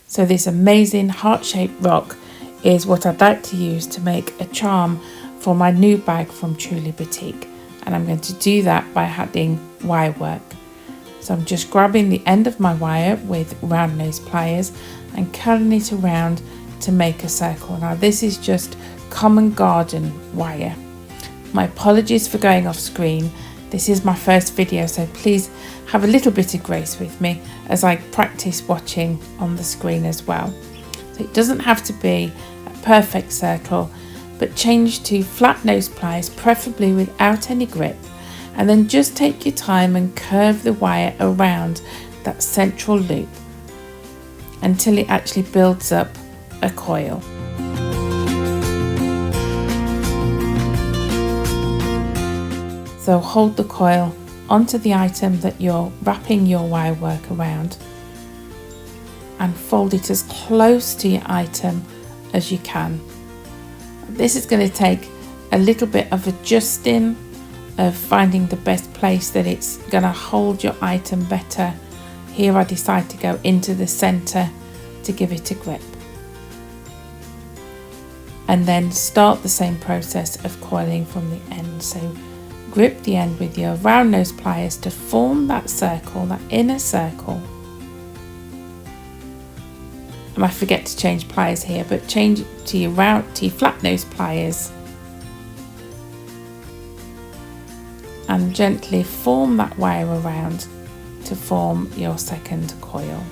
So this amazing heart-shaped rock is what I'd like to use to make a charm for my new bag from Truly Boutique, and I'm going to do that by adding wire work. So I'm just grabbing the end of my wire with round nose pliers and curling it around to make a circle. Now this is just common garden wire. My apologies for going off screen. This is my first video, so please have a little bit of grace with me as I practice watching on the screen as well. So it doesn't have to be a perfect circle, but change to flat nose pliers, preferably without any grip, and then just take your time and curve the wire around that central loop until it actually builds up a coil. So hold the coil onto the item that you're wrapping your wire work around and fold it as close to your item as you can. This is going to take a little bit of adjusting, of finding the best place that it's going to hold your item better. Here I decide to go into the center to give it a grip. And then start the same process of coiling from the end. So grip the end with your round nose pliers to form that circle, that inner circle. I might forget to change pliers here, but change it to your flat nose pliers and gently form that wire around to form your second coil.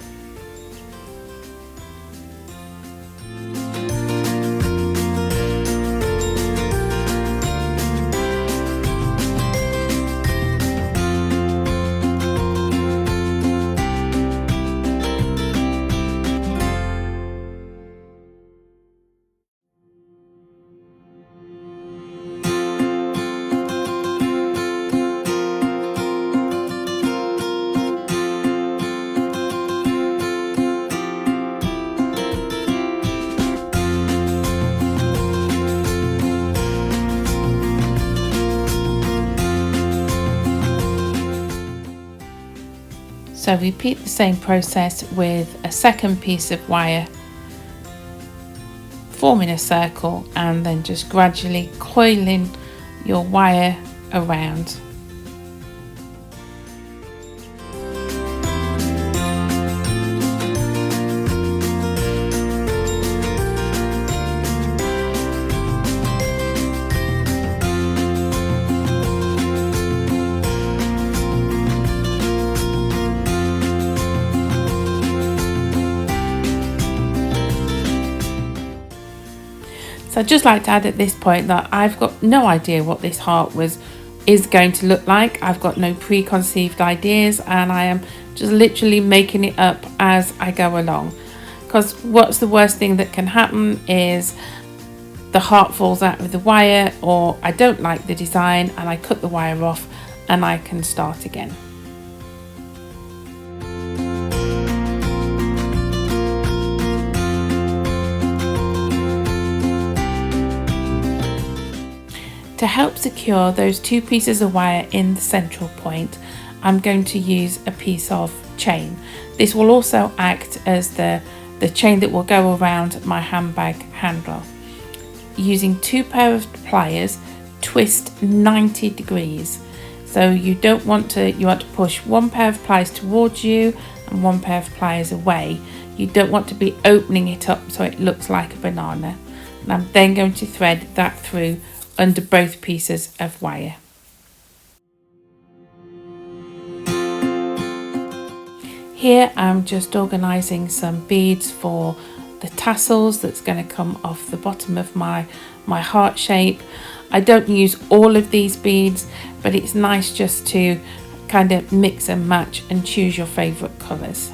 So repeat the same process with a second piece of wire, forming a circle and then just gradually coiling your wire around. So I'd just like to add at this point that I've got no idea what this heart is going to look like. I've got no preconceived ideas, and I am just literally making it up as I go along. Because what's the worst thing that can happen is the heart falls out of the wire, or I don't like the design and I cut the wire off and I can start again. To help secure those two pieces of wire in the central point, I'm going to use a piece of chain. This will also act as the chain that will go around my handbag handle. Using two pairs of pliers, twist 90 degrees. So you want to push one pair of pliers towards you and one pair of pliers away. You don't want to be opening it up so it looks like a banana. And I'm then going to thread that through under both pieces of wire. Here I'm just organising some beads for the tassels that's going to come off the bottom of my heart shape. I don't use all of these beads, but it's nice just to kind of mix and match and choose your favourite colours.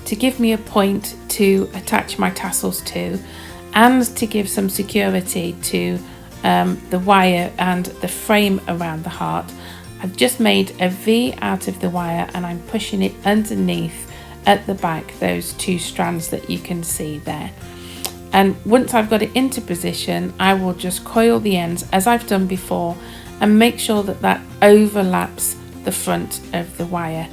To give me a point to attach my tassels to, and to give some security to the wire and the frame around the heart, I've just made a V out of the wire and I'm pushing it underneath at the back, those two strands that you can see there. And once I've got it into position, I will just coil the ends as I've done before and make sure that that overlaps the front of the wire.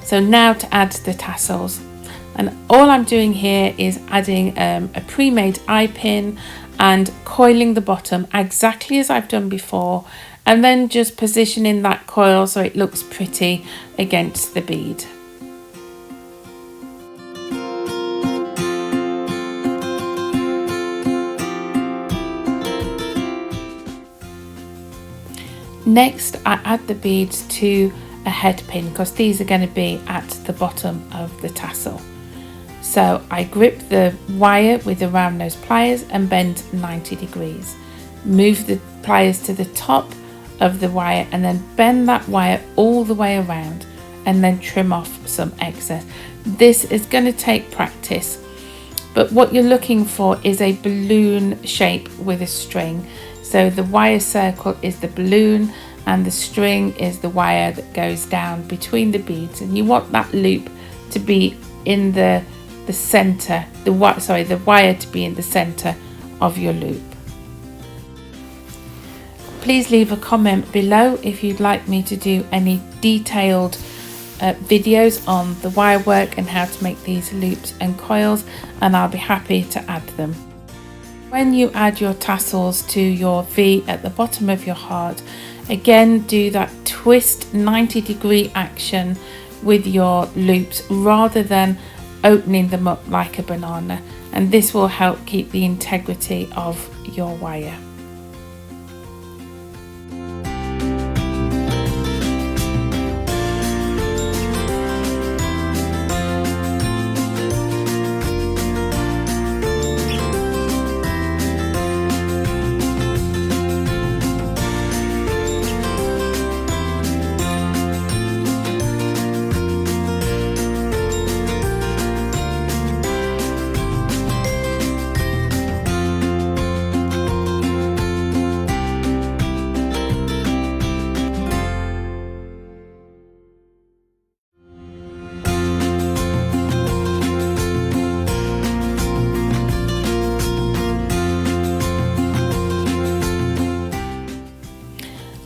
So now to add the tassels, and all I'm doing here is adding a pre-made eye pin and coiling the bottom exactly as I've done before, and then just positioning that coil so it looks pretty against the bead. Next, I add the beads to a head pin because these are going to be at the bottom of the tassel. So I grip the wire with the round nose pliers and bend 90 degrees. Move the pliers to the top of the wire and then bend that wire all the way around and then trim off some excess. This is going to take practice, but what you're looking for is a balloon shape with a string. So the wire circle is the balloon and the string is the wire that goes down between the beads, and you want that loop to be in the center, the wire to be in the center of your loop. Please leave a comment below if you'd like me to do any detailed videos on the wire work and how to make these loops and coils, and I'll be happy to add them. When you add your tassels to your V at the bottom of your heart, again do that twist 90-degree action with your loops rather than opening them up like a banana, and this will help keep the integrity of your wire.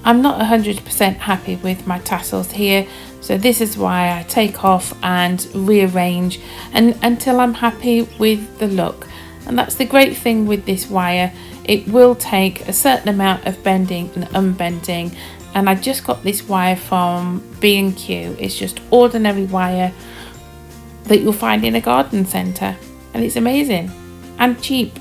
I'm not 100% happy with my tassels here, so this is why I take off and rearrange until I'm happy with the look. And that's the great thing with this wire, it will take a certain amount of bending and unbending, and I just got this wire from B&Q. It's just ordinary wire that you'll find in a garden centre, and it's amazing and cheap.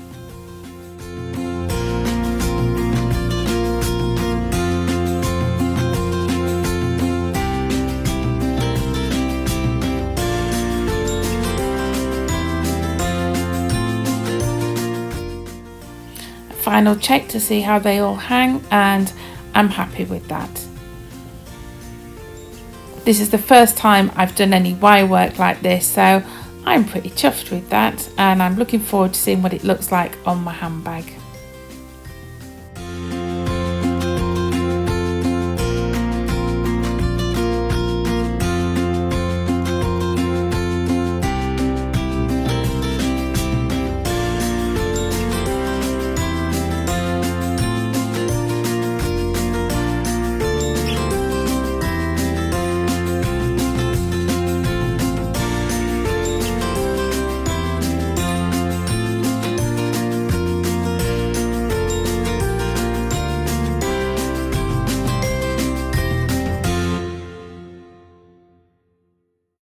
Final check to see how they all hang, and I'm happy with that. This is the first time I've done any wire work like this, so I'm pretty chuffed with that, and I'm looking forward to seeing what it looks like on my handbag.